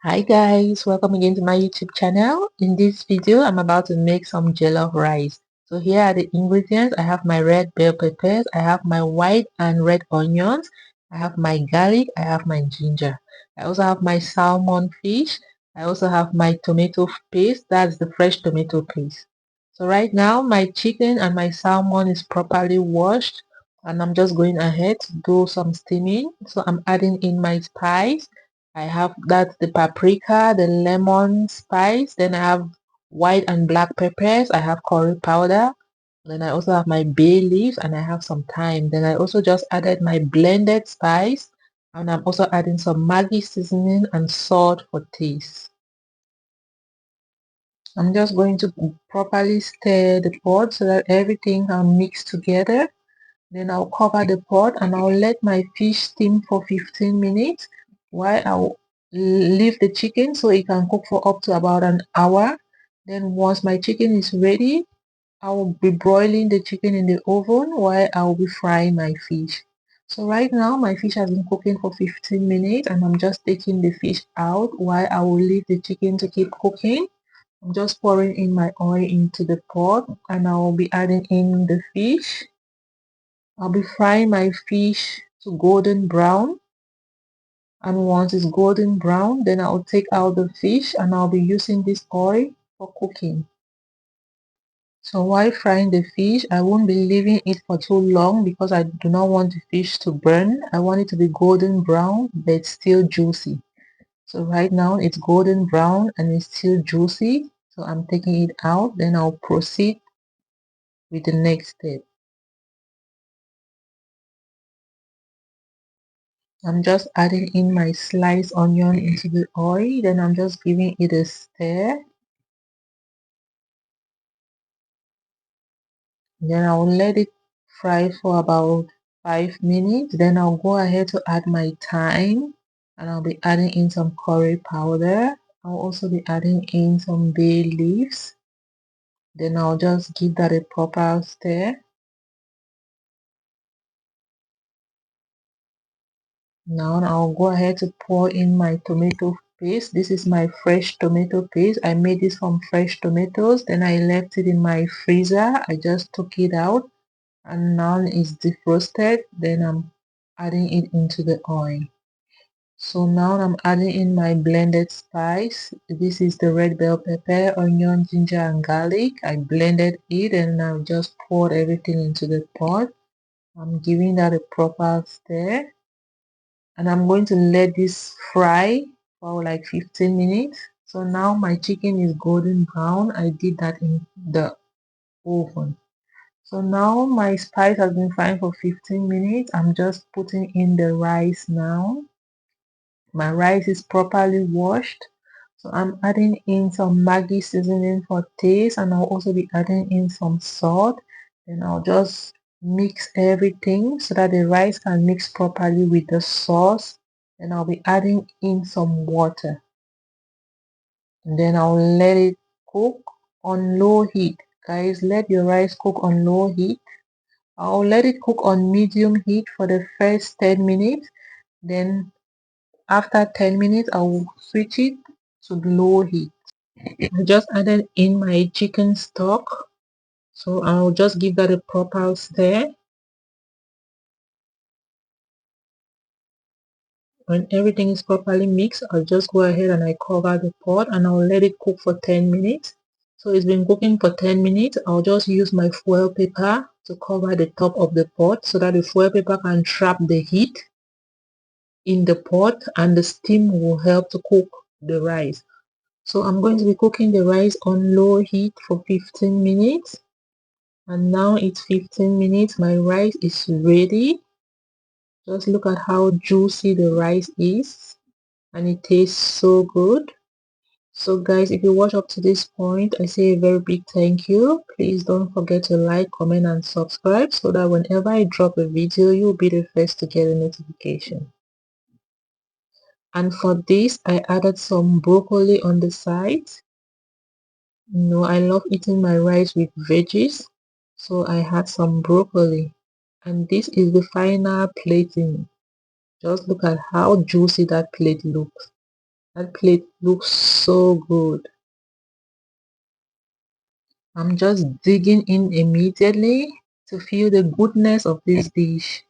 Hi guys, welcome again to my YouTube channel. In this video, I'm about to make some jollof rice. So here are the ingredients. I have my red bell peppers, I have my white and red onions, I have my garlic, I have my ginger. I also have my salmon fish. I also have my tomato paste, that's the fresh tomato paste. So right now, my chicken and my salmon is properly washed and I'm just going ahead to do some steaming. So I'm adding in my spice. I have that's the paprika, the lemon spice, then I have white and black peppers, I have curry powder, then I also have my bay leaves and I have some thyme. Then I also just added my blended spice and I'm also adding some Maggi seasoning and salt for taste. I'm just going to properly stir the pot so that everything can mix together. Then I'll cover the pot and I'll let my fish steam for 15 minutes while I'll leave the chicken so it can cook for up to about an hour. Then once my chicken is ready, I will be broiling the chicken in the oven while I will be frying my fish. So right now my fish has been cooking for 15 minutes and I'm just taking the fish out while I will leave the chicken to keep cooking. I'm just pouring in my oil into the pot and I will be adding in the fish. I'll be frying my fish to golden brown, and once it's golden brown then I'll take out the fish and I'll be using this oil for cooking. So while frying the fish, I won't be leaving it for too long because I do not want the fish to burn. I want it to be golden brown but still juicy. So right now it's golden brown and it's still juicy, so I'm taking it out. Then I'll proceed with the next step. I'm just adding in my sliced onion into the oil, then I'm just giving it a stir. Then I'll let it fry for about 5 minutes. Then I'll go ahead to add my thyme and I'll be adding in some curry powder. I'll also be adding in some bay leaves. Then I'll just give that a proper stir. Now I'll go ahead to pour in my tomato paste. This is my fresh tomato paste. I made this from fresh tomatoes. Then I left it in my freezer. I just took it out and now it's defrosted. Then I'm adding it into the oil. So now I'm adding in my blended spice. This is the red bell pepper, onion, ginger and garlic. I blended it and now just poured everything into the pot. I'm giving that a proper stir and I'm going to let this fry for like 15 minutes. So now my chicken is golden brown. I did that in the oven. So now my spice has been frying for 15 minutes. I'm just putting in the rice now. My rice is properly washed. So I'm adding in some Maggi seasoning for taste and I'll also be adding in some salt. Then I'll just mix everything so that the rice can mix properly with the sauce. Then I'll be adding in some water. And then I'll let it cook on low heat. Guys, let your rice cook on low heat. I'll let it cook on medium heat for the first 10 minutes. Then after 10 minutes, I will switch it to low heat. I just added in my chicken stock. So I'll just give that a proper stir. When everything is properly mixed, I'll just go ahead and I cover the pot and I'll let it cook for 10 minutes. So it's been cooking for 10 minutes. I'll just use my foil paper to cover the top of the pot so that the foil paper can trap the heat in the pot and the steam will help to cook the rice. So I'm going to be cooking the rice on low heat for 15 minutes. And now it's 15 minutes. My rice is ready. Just look at how juicy the rice is. And it tastes so good. So guys, if you watch up to this point, I say a very big thank you. Please don't forget to like, comment and subscribe so that whenever I drop a video, you'll be the first to get a notification. And for this, I added some broccoli on the side. I love eating my rice with veggies, so I had some broccoli. And this is the final plating. Just look at how juicy that plate looks. That plate looks so good. I'm just digging in immediately to feel the goodness of this dish.